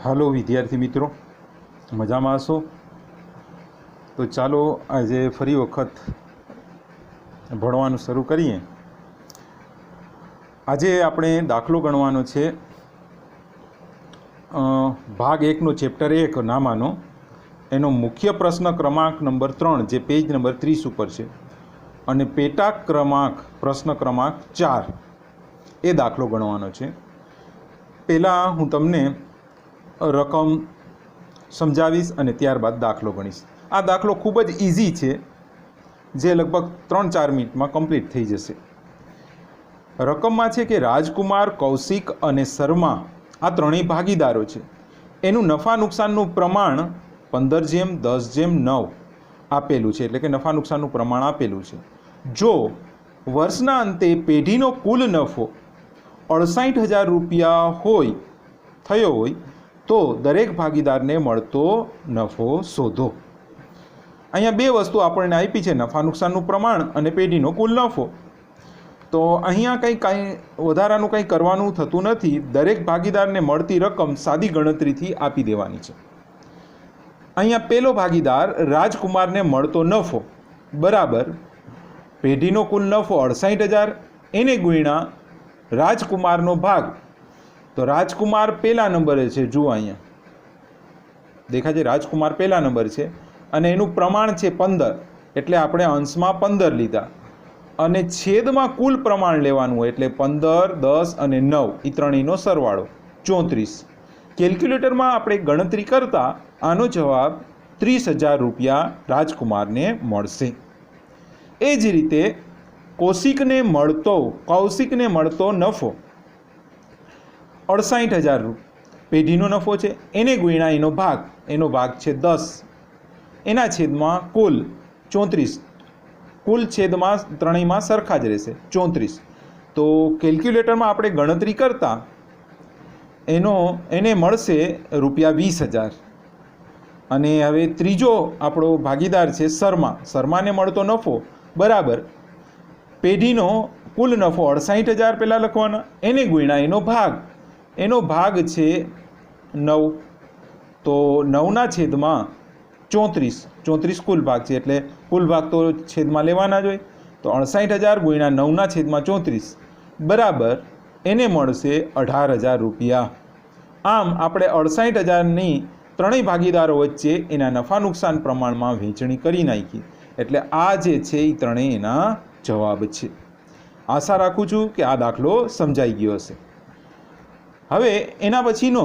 હાલો વિદ્યાર્થી મિત્રો, મજામાં હશો? તો ચાલો આજે ફરી વખત ભણવાનું શરૂ કરીએ. આજે આપણે દાખલો ગણવાનો છે ભાગ 1નો ચેપ્ટર 1 નામાનો, એનો મુખ્ય પ્રશ્ન ક્રમાંક નંબર 3 જે પેજ નંબર 30 ઉપર છે, અને પેટા ક્રમાંક પ્રશ્ન ક્રમાંક 4 એ દાખલો ગણવાનો છે. પહેલાં હું તમને રકમ સમજાવીશ અને ત્યારબાદ દાખલો ગણીશ. આ દાખલો ખૂબ જ ઇઝી છે, જે લગભગ 3-4 મિનિટમાં કમ્પ્લીટ થઈ જશે. રકમમાં છે કે રાજકુમાર, કૌશિક અને શર્મા આ ત્રણેય ભાગીદારો છે. એનું નફા નુકસાનનું પ્રમાણ 15:10:9 આપેલું છે, એટલે કે નફા નુકસાનનું પ્રમાણ આપેલું છે. જો વર્ષના અંતે પેઢીનો કુલ નફો 68,000 રૂપિયા થયો હોય તો દરેક ભાગીદારને મળતો નફો શોધો. અહીંયા બે વસ્તુ આપણને આપી છે, નફા નુકસાનનું પ્રમાણ અને પેઢીનો કુલ નફો. તો અહીંયા કંઈ વધારાનું કંઈ કરવાનું થતું નથી. દરેક ભાગીદારને મળતી રકમ સાદી ગણતરીથી આપી દેવાની છે. અહીંયા પહેલો ભાગીદાર રાજકુમારને મળતો નફો બરાબર પેઢીનો કુલ નફો 68,000 એને ગુણ્યા રાજકુમારનો ભાગ. તો રાજકુમાર પહેલા નંબરે છે, જુઓ અહીંયા દેખાય છે, રાજકુમાર પહેલા નંબર છે અને એનું પ્રમાણ છે 15, એટલે આપણે અંશમાં 15 લીધા અને છેદમાં કુલ પ્રમાણ લેવાનું હોય, એટલે 15, 10 અને 9 એ ત્રણેયનો સરવાળો 34. કેલ્ક્યુલેટરમાં આપણે ગણતરી કરતા આનો જવાબ 30,000 રૂપિયા રાજકુમારને મળશે. એ જ રીતે કૌશિકને મળતો નફો 68,000 પેઢીનો નફો છે, એને ગુણ્યા એનો ભાગ છે 10, એના છેદમાં કુલ 34. કુલ છેદમાં ત્રણેયમાં સરખા જ રહેશે 34. તો કેલ્ક્યુલેટરમાં આપણે ગણતરી કરતા એને મળશે રૂપિયા 20,000. અને હવે ત્રીજો આપણો ભાગીદાર છે શર્માને મળતો નફો બરાબર પેઢીનો કુલ નફો 68,000 પહેલાં લખવાના, એને ગુણ્યા એનો ભાગ છે 9. તો 9ના છેદમાં 34 કુલ ભાગ છે, એટલે કુલ ભાગ તો છેદમાં લેવાના જ હોય. તો 68,000 ગુણ્યા 9ના છેદમાં 34 બરાબર એને મળશે 18,000 રૂપિયા. આમ આપણે 68,000ની ત્રણેય ભાગીદારો વચ્ચે એના નફા નુકસાન પ્રમાણમાં વહેંચણી કરી નાખી, એટલે આ જે છે એ ત્રણેય એના જવાબ છે. આશા રાખું છું કે આ દાખલો સમજાઈ ગયો હશે. હવે એના પછીનો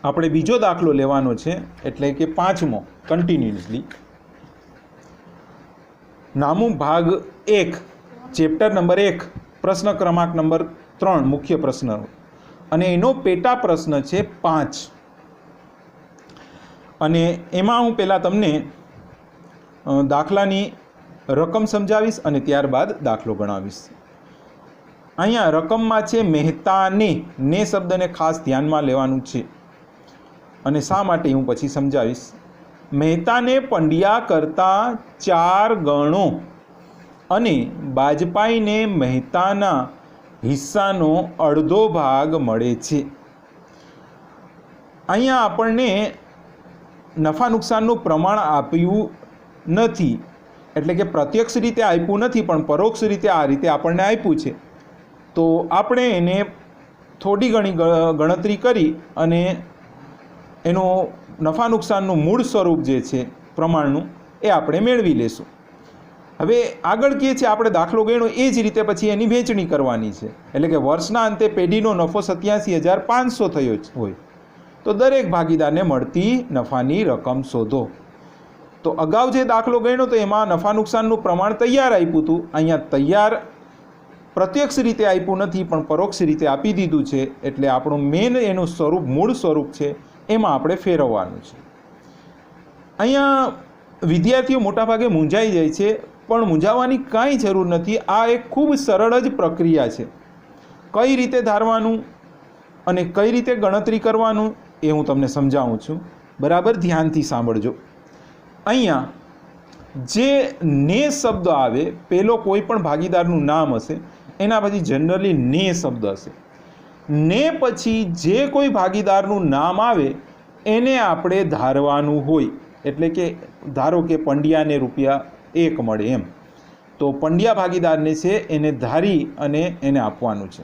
આપણે બીજો દાખલો લેવાનો છે, એટલે કે 5મો કન્ટિન્યુઅસલી નામું ભાગ 1 ચેપ્ટર નંબર 1 પ્રશ્ન ક્રમાંક નંબર 3 મુખ્ય પ્રશ્ન, અને એનો પેટા પ્રશ્ન છે 5. અને એમાં હું પહેલાં તમને દાખલાની રકમ સમજાવીશ અને ત્યારબાદ દાખલો ગણાવીશ. અહીંયા રકમમાં છે મહેતાને શબ્દને ખાસ ધ્યાનમાં લેવાનું છે, અને શા માટે હું પછી સમજાવીશ. મહેતાને પંડ્યા કરતાં 4 ગણો અને બાજપાઈને મહેતાના હિસ્સાનો અડધો ભાગ મળે છે. અહીંયા આપણને નફા નુકસાનનું પ્રમાણ આપ્યું નથી, એટલે કે પ્રત્યક્ષ રીતે આપ્યું નથી, પણ પરોક્ષ રીતે આ રીતે આપણને આપ્યું છે. તો આપણે એને થોડી ઘણી ગણતરી કરી અને એનો નફા નુકસાનનું મૂળ સ્વરૂપ જે છે પ્રમાણનું એ આપણે મેળવી લેશું. હવે આગળ કહે છે આપણે દાખલો ગણ્યો એ જ રીતે પછી એની વહેંચણી કરવાની છે, એટલે કે વર્ષના અંતે પેઢીનો નફો 87,500 થયો હોય તો દરેક ભાગીદારને મળતી નફાની રકમ શોધો. તો અગાઉ જે દાખલો ગણ્યો તો એમાં નફા નુકસાનનું પ્રમાણ તૈયાર આપ્યું હતું. અહીંયા તૈયાર પ્રત્યક્ષ રીતે આપ્યું નથી, પણ પરોક્ષ રીતે આપી દીધું છે, એટલે આપણું મેન એનું સ્વરૂપ મૂળ સ્વરૂપ છે એમાં આપણે ફેરવવાનું છે. અહીંયા વિદ્યાર્થીઓ મોટાભાગે મૂંઝાઈ જાય છે, પણ મૂંઝાવાની કાંઈ જરૂર નથી. આ એક ખૂબ સરળ જ પ્રક્રિયા છે. કઈ રીતે ધારવાનું અને કઈ રીતે ગણતરી કરવાનું એ હું તમને સમજાવું છું, બરાબર ધ્યાનથી સાંભળજો. અહીંયા જે શબ્દ આવે, પહેલો કોઈ પણ ભાગીદારનું નામ હશે, એના પછી જનરલી શબ્દ હશે. ને પછી જે કોઈ ભાગીદારનું નામ આવે એને આપણે ધારવાનું હોય. એટલે કે ધારો કે પંડ્યાને ₹1 મળે એમ, તો પંડ્યા ભાગીદારને છે એને ધારી અને એને આપવાનું છે.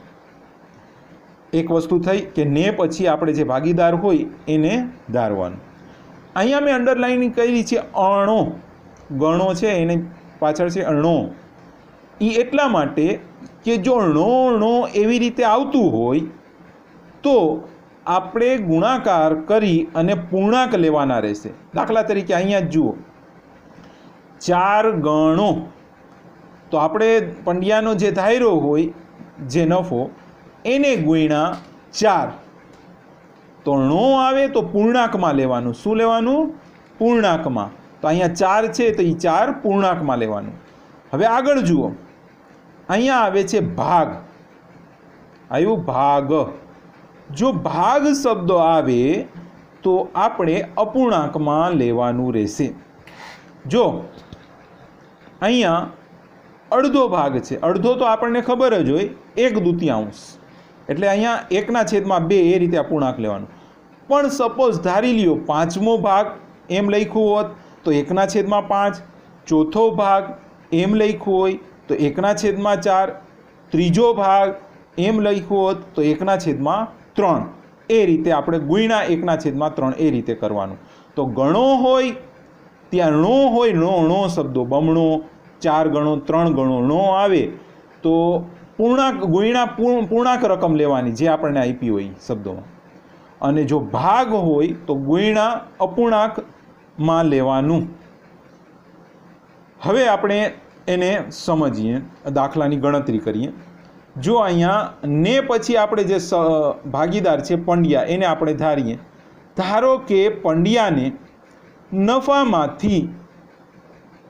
એક વસ્તુ થઈ કે ને પછી આપણે જે ભાગીદાર હોય એને ધારવાનું. અહીંયા મેં અંડરલાઇન કરી છે અણો, ગણો છે એને પાછળ છે અણો. એ એટલા માટે કે જો ણો એવી રીતે આવતું હોય તો આપણે ગુણાકાર કરી અને પૂર્ણાંક લેવાના રહેશે. દાખલા તરીકે અહીંયા જ જુઓ 4 ગણો, તો આપણે પંડ્યાનો જે ધાર્યો હોય જે નફો એને ગુણ્યા 4, તો ણો આવે તો પૂર્ણાંકમાં લેવાનું. શું લેવાનું? પૂર્ણાંકમાં. તો અહીંયા 4 છે તો એ 4 પૂર્ણાંકમાં લેવાનું. હવે આગળ જુઓ, અહીંયા આવે છે ભાગ. આવ્યું ભાગ. જો ભાગ શબ્દ આવે તો આપણે અપૂર્ણાંકમાં લેવાનું રહેશે. જો અહીંયા અડધો ભાગ છે, અડધો તો આપણને ખબર જ હોય 1/2, એટલે અહીંયા 1/2 એ રીતે અપૂર્ણાંક લેવાનું. પણ સપોઝ ધારી લ્યો 5મો ભાગ એમ લખ્યું હોત તો 1/5, ચોથો ભાગ એમ લખ્યું હોય તો 1/4, ત્રીજો ભાગ એમ લખ્યું હોત તો 1/3. એ રીતે આપણે ગુણ્યા 1/3 એ રીતે કરવાનું. તો ગણો હોય ત્યાં ણો હોય, ણો શબ્દો બમણો, 4 ગણો, 3 ગણો ણો આવે તો પૂર્ણાંક ગુણ્યા પૂર્ણાંક રકમ લેવાની જે આપણને આપી હોય શબ્દોમાં. અને જો ભાગ હોય તો ગુણ્યા અપૂર્ણાંકમાં લેવાનું. હવે આપણે એને સમજીએ, દાખલાની ગણતરી કરીએ. જો અહીંયા ને પછી આપણે જે ભાગીદાર છે પંડ્યા એને આપણે ધારીએ. ધારો કે પંડ્યાને નફામાંથી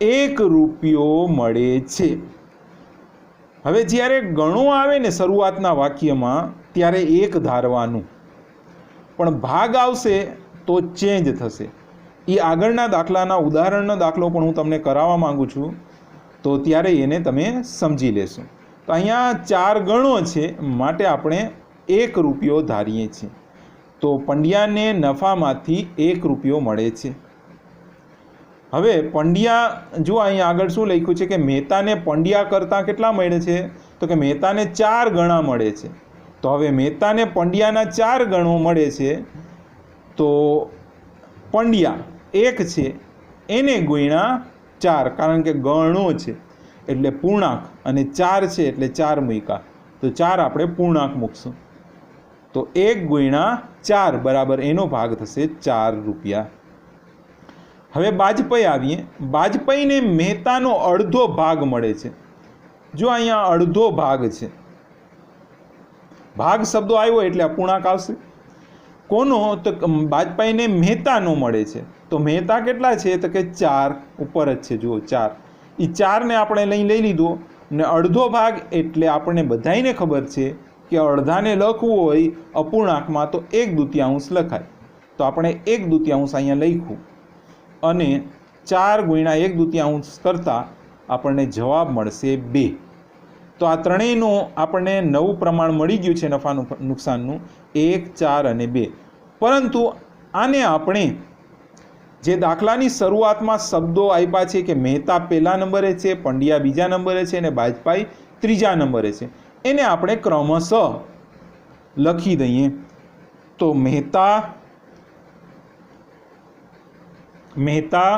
₹1 મળે છે. હવે જ્યારે ગણો આવે ને શરૂઆતના વાક્યમાં ત્યારે 1 ધારવાનું, પણ ભાગ આવશે તો ચેન્જ થશે. એ આગળના દાખલાના ઉદાહરણનો દાખલો પણ હું તમને કરાવવા માંગુ છું, તો ત્યારે એને તમે સમજી લેશો. તો અહીંયા 4 ગણો છે માટે આપણે ₹1 ધારીએ છીએ. તો પંડ્યાને નફામાંથી ₹1 મળે છે. હવે પંડ્યા જો અહીંયા આગળ શું લખ્યું છે કે મહેતાને પંડ્યા કરતાં કેટલા મળે છે? તો કે મહેતાને 4 ગણા મળે છે. તો હવે મહેતાને પંડ્યાના 4 ગણો મળે છે તો પંડ્યા 1 છે એને ગુણ્યા 4, કારણ કે ગણો છે એટલે પૂર્ણાંક અને 4 છે એટલે 4 મૂક્યા, તો 4 આપણે પૂર્ણાંક મૂકશું. તો 1 ગુણ્યા 4 બરાબર એનો ભાગ થશે ₹4. હવે બાજપઈ આવીએ. બાજપઈને મહેતાનો અડધો ભાગ મળે છે. જો અહીંયા અડધો ભાગ છે, ભાગ શબ્દો આવ્યો એટલે અપૂર્ણાંક આવશે. કોનો? તો બાજપઈને મહેતાનો મળે છે. તો મહેતા કેટલા છે? તો કે 4 ઉપર જ છે. જુઓ 4, એ 4ને આપણે લઈ લીધો ને અડધો ભાગ એટલે આપણને બધાને ખબર છે કે અડધાને લખવું હોય અપૂર્ણાંકમાં તો 1/2 લખાય. તો આપણે 1/2 અહીંયા લખ્યું અને 4 ગુણ્યા 1/2 કરતાં આપણને જવાબ મળશે 2. તો આ ત્રણેયનું આપણને નવું પ્રમાણ મળી ગયું છે નફા નુકસાનનું, 1, 4 અને 2. પરંતુ આને આપણે જે દાખલાની શરૂઆતમાં શબ્દો આપ્યા છે કે મહેતા પહેલા નંબરે છે, પંડ્યા બીજા નંબરે છે અને બાજપાઈ ત્રીજા નંબરે છે, એને આપણે ક્રમશઃ લખી દઈએ. તો મહેતા,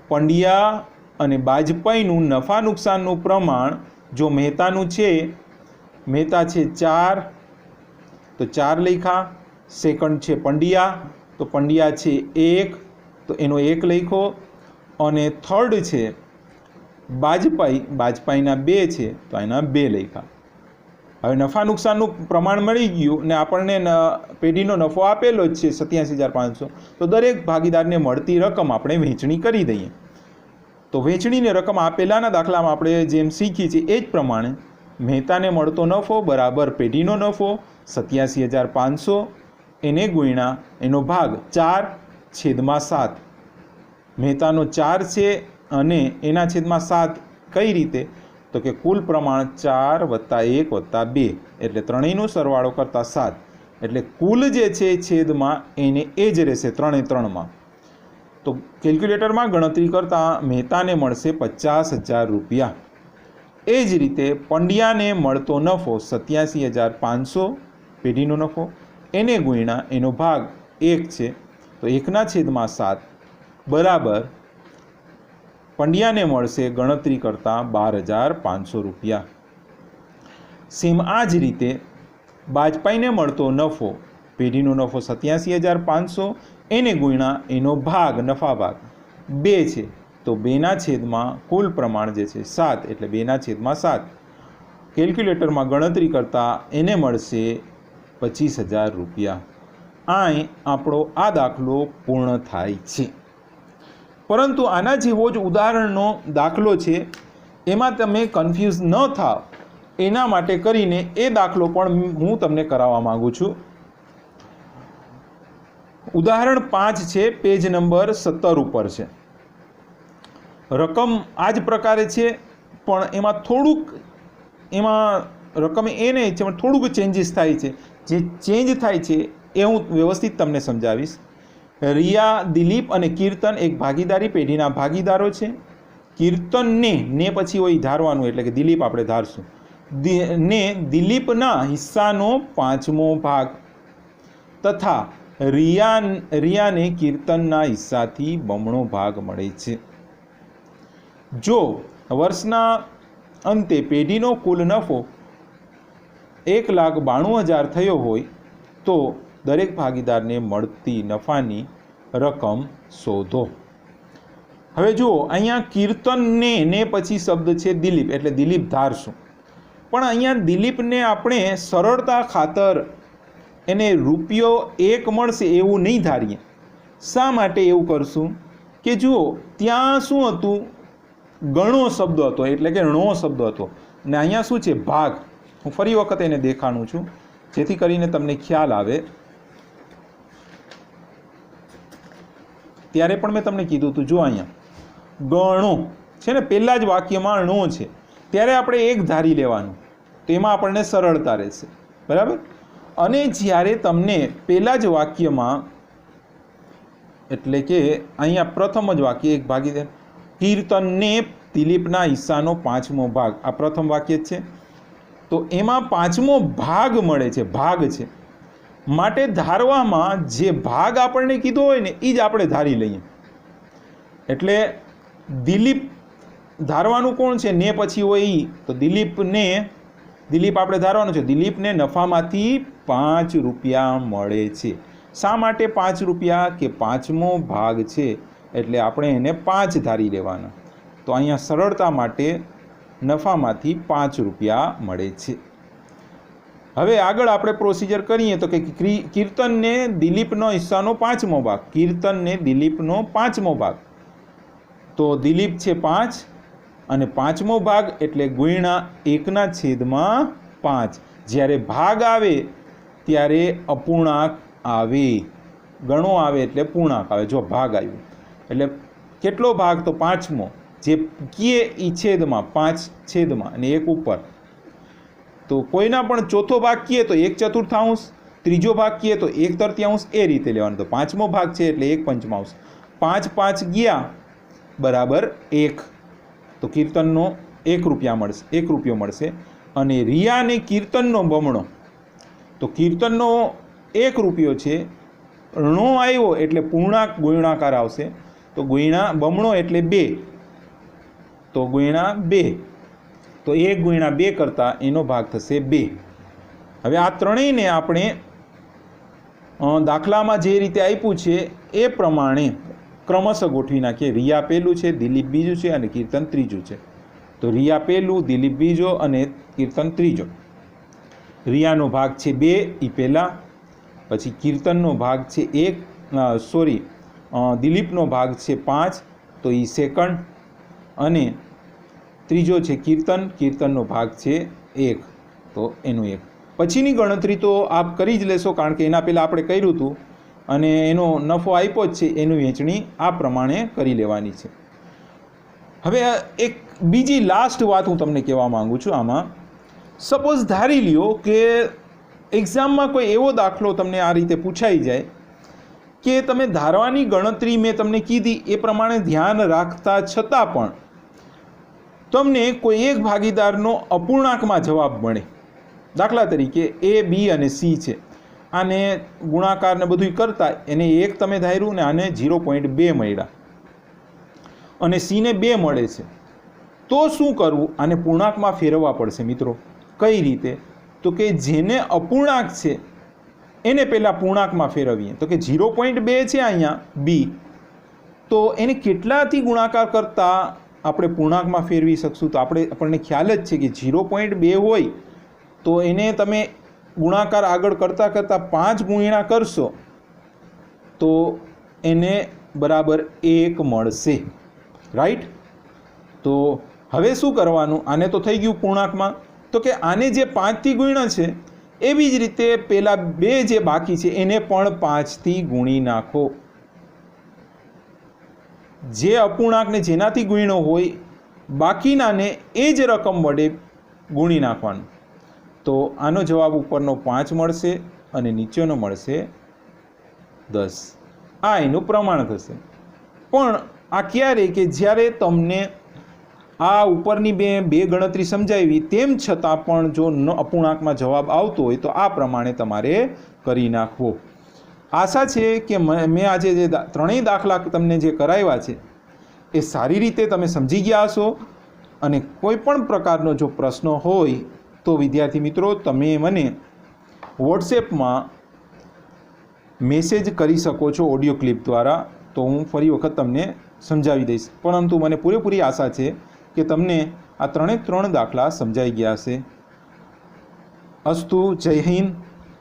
પંડ્યા અને બાજપાઈનું નફા નુકસાનનું પ્રમાણ જો મહેતાનું છે, મહેતા છે 4 તો 4 લખ્યા. સેકન્ડ છે પંડ્યા તો પંડ્યા છે 1 તો એનો 1 લખ્યો. અને થર્ડ છે બાજપાઈ, બાજપાઈના 2 છે તો એના 2 લખ્યા. હવે નફા નુકસાનનું પ્રમાણ મળી ગયું ને આપણને પેઢીનો નફો આપેલો જ છે 87,500. તો દરેક ભાગીદારને મળતી રકમ આપણે વહેંચણી કરી દઈએ. તો વહેંચણીની રકમ આપેલાના દાખલામાં આપણે જેમ શીખી છે એ જ પ્રમાણે મહેતાને મળતો નફો બરાબર પેઢીનો નફો 87,500 એને ગુણ્યા એનો ભાગ 4/7. મહેતાનો 4 છે અને એના છેદમાં 7 કઈ રીતે? તો કે કુલ પ્રમાણ 4 + 1 + 2 એટલે ત્રણેયનો સરવાળો કરતાં 7 એટલે કુલ જે છે છેદમાં એને એ જ રહેશે 3 એ 3માં. તો કેલ્ક્યુલેટરમાં ગણતરી કરતાં મહેતાને મળશે 50,000 રૂપિયા. એ જ રીતે પંડ્યાને મળતો નફો 87,500 પેઢીનો નફો, એને ગુણ્યા એનો ભાગ 1 છે તો 1/7 બરાબર પંડ્યાને મળશે ગણતરી કરતાં 12,500 રૂપિયા. સેમ આ જ રીતે બાજપાઈને મળતો નફો પેઢીનો નફો 87,500 એને ગુણ્યા એનો ભાગ નફા ભાગ 2 છે તો 2/7 કુલ પ્રમાણ જે છે 7 એટલે 2/7. કેલ્ક્યુલેટરમાં ગણતરી કરતાં એને મળશે 25,000 રૂપિયા. અહીં આપણો આ દાખલો પૂર્ણ થાય છે. પરંતુ આના જેવો જ ઉદાહરણનો દાખલો છે, એમાં તમે કન્ફ્યુઝ ન થાવ એના માટે કરીને એ દાખલો પણ હું તમને કરાવવા માગું છું. ઉદાહરણ 5 છે, પેજ નંબર 17 ઉપર છે. રકમ આ જ પ્રકારે છે પણ એમાં રકમ એ નહીં છે પણ થોડુંક ચેન્જીસ થાય છે. જે ચેન્જ થાય છે એ હું વ્યવસ્થિત તમને સમજાવીશ. રિયા, દિલીપ અને કીર્તન એક ભાગીદારી પેઢીના ભાગીદારો છે. કીર્તનને પછી હોય ધારવાનું એટલે કે દિલીપ આપણે ધારશું ને દિલીપના હિસ્સાનો 5મો ભાગ તથા રિયાને કીર્તનના હિસ્સાથી બમણો ભાગ મળે છે. જો વર્ષના અંતે પેઢીનો કુલ નફો 1,92,000 થયો હોય તો દરેક ભાગીદારને મળતી નફાની રકમ શોધો. હવે જુઓ અહીંયા કીર્તનને પછી શબ્દ છે દિલીપ એટલે દિલીપ ધારશું, પણ અહીંયા દિલીપને આપણે સરળતા ખાતર એને રૂપિયો 1 મળશે એવું નહીં ધારીએ. શા માટે એવું કરશું કે જુઓ ત્યાં શું હતું, ગણો શબ્દ હતો એટલે કે ણો શબ્દ હતો ને અહીંયા શું છે ભાગ. હું ફરી વખત એને દેખાડું છું જેથી કરીને તમને ખ્યાલ આવે. ત્યારે પણ મેં તમને કીધું હતું, જો અહીંયા ગણો છે ને પહેલાં જ વાક્યમાં ણો છે ત્યારે આપણે 1 ધારી લેવાનું તો એમાં આપણને સરળતા રહેશે, બરાબર. અને જ્યારે તમને પહેલાં જ વાક્યમાં એટલે કે અહીંયા પ્રથમ જ વાક્ય 1 ભાગીદાર કીર્તનને દિલીપના હિસ્સાનો 5મો ભાગ, આ પ્રથમ વાક્ય છે તો એમાં 5મો ભાગ મળે છે, ભાગ છે માટે ધારવામાં જે ભાગ આપણને કીધો હોય ને એ જ આપણે ધારી લઈએ. એટલે દિલીપ ધારવાનું કોણ છે ને પછી હોય એ, તો દિલીપ આપણે ધારવાનું છે. દિલીપને નફામાંથી 5 રૂપિયા મળે છે. શા માટે 5 રૂપિયા કે 5મો ભાગ છે એટલે આપણે એને 5 ધારી લેવાના. તો અહીંયા સરળતા માટે નફામાંથી 5 રૂપિયા મળે છે. હવે આગળ આપણે પ્રોસિજર કરીએ તો કે કીર્તનને દિલીપનો હિસ્સાનો 5મો ભાગ, કીર્તનને દિલીપનો 5મો ભાગ તો દિલીપ છે 5 અને 5મો ભાગ એટલે ગુણ્યા 1/5. જ્યારે ભાગ આવે ત્યારે અપૂર્ણાંક આવે, ગણો આવે એટલે પૂર્ણાંક આવે. જો ભાગ આવ્યો એટલે કેટલો ભાગ તો 5મો, જે કીએ એ છેદમાં 5 છેદમાં અને 1 ઉપર. તો કોઈના પણ ચોથો ભાગ કીએ તો 1/4, ત્રીજો ભાગ કીએ તો 1/3, એ રીતે લેવાનું. તો 5મો ભાગ છે એટલે 1/5. 5 ગયા બરાબર 1 તો કીર્તનનો 1 રૂપિયા મળશે, 1 રૂપિયો મળશે. અને રિયાને કીર્તનનો બમણો તો કીર્તનનો 1 રૂપિયો છે, ણો આવ્યો એટલે પૂર્ણાંક ગુણાકાર આવશે તો ગુણ્યા બમણો એટલે 2 તો ગુણ્યા 2 તો 1 × 2 કરતાં એનો ભાગ થશે 2. હવે આ ત્રણેયને આપણે દાખલામાં જે રીતે આપ્યું છે એ પ્રમાણે ક્રમશઃ ગોઠવી નાખીએ. રિયા પહેલું છે, દિલીપ બીજું છે અને કીર્તન ત્રીજું છે. તો રિયા પહેલું, દિલીપ બીજો અને કીર્તન ત્રીજો. રિયાનો ભાગ છે 2 એ પહેલાં, પછી કીર્તનનો ભાગ છે 1 દિલીપનો ભાગ છે 5 તો એ સેકન્ડ અને ત્રીજો છે કીર્તનનો ભાગ છે 1 તો એનું 1. પછીની ગણતરી તો આપ કરી જ લેશો કારણ કે એના પહેલાં આપણે કર્યું હતું અને એનો નફો આપ્યો જ છે, એનું વહેંચણી આ પ્રમાણે કરી લેવાની છે. હવે એક બીજી લાસ્ટ વાત હું તમને કહેવા માગું છું આમાં. સપોઝ ધારી લ્યો કે એક્ઝામમાં કોઈ એવો દાખલો તમને આ રીતે પૂછાઈ જાય કે તમે ધારવાની ગણતરી મેં તમને કીધી એ પ્રમાણે ધ્યાન રાખતા છતાં પણ તમને કોઈ એક ભાગીદારનો અપૂર્ણાંકમાં જવાબ મળે. દાખલા તરીકે એ, બી અને સી છે. આને ગુણાકારને બધું કરતાં એને 1 તમે ધાર્યું ને આને 0.2 મળ્યા અને સીને 2 મળે છે. તો શું કરવું? આને પૂર્ણાંકમાં ફેરવવા પડશે મિત્રો. કઈ રીતે? તો કે જેને અપૂર્ણાંક છે એને પહેલાં પૂર્ણાંકમાં ફેરવીએ. તો કે 0.2 છે અહીંયા બી, તો એને કેટલાથી ગુણાકાર કરતાં આપણે પૂર્ણાંકમાં ફેરવી શકશું? તો આપણને ખ્યાલ જ છે કે 0.2 હોય તો એને તમે ગુણાકાર આગળ કરતાં કરતાં 5 ગુણ્યા કરશો તો એને બરાબર 1 મળશે. રાઈટ? તો હવે શું કરવાનું? આને તો થઈ ગયું પૂર્ણાંકમાં, તો કે આને જે 5થી ગુણ્યા છે એવી જ રીતે પેલા 2 જે બાકી છે એને પણ 5થી ગુણી નાખો. જે અપૂર્ણાંકને જેનાથી ગુણ્યો હોય બાકીનાને એ જ રકમ વડે ગુણી નાખવાનું. તો આનો જવાબ ઉપરનો 5 મળશે અને નીચેનો મળશે 10. આ એનું પ્રમાણ થશે. પણ આ ક્યારે? કે જ્યારે તમને આ ઉપરની બે ગણતરી સમજાવી તેમ છતાં પણ જો અપૂર્ણાંકમાં જવાબ આવતો હોય તો આ પ્રમાણે તમારે કરી નાખવો. આશા છે કે મેં આજે જે ત્રણેય દાખલા તમને જે કરાવ્યા છે એ સારી રીતે તમે સમજી ગયા હશો. અને કોઈ પણ પ્રકારનો જો પ્રશ્ન હોય તો વિદ્યાર્થી મિત્રો તમે મને વોટ્સએપમાં મેસેજ કરી શકો છો ઓડિયો ક્લિપ દ્વારા. તો હું ફરી વખત તમને સમજાવી દઈશ. પરંતુ મને પૂરેપૂરી આશા છે કે તમને આ 3 દાખલા સમજાઈ ગયા હશે. અસ્તુ. જય હિન્દ.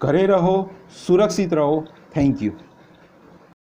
ઘરે રહો, સુરક્ષિત રહો. Thank you.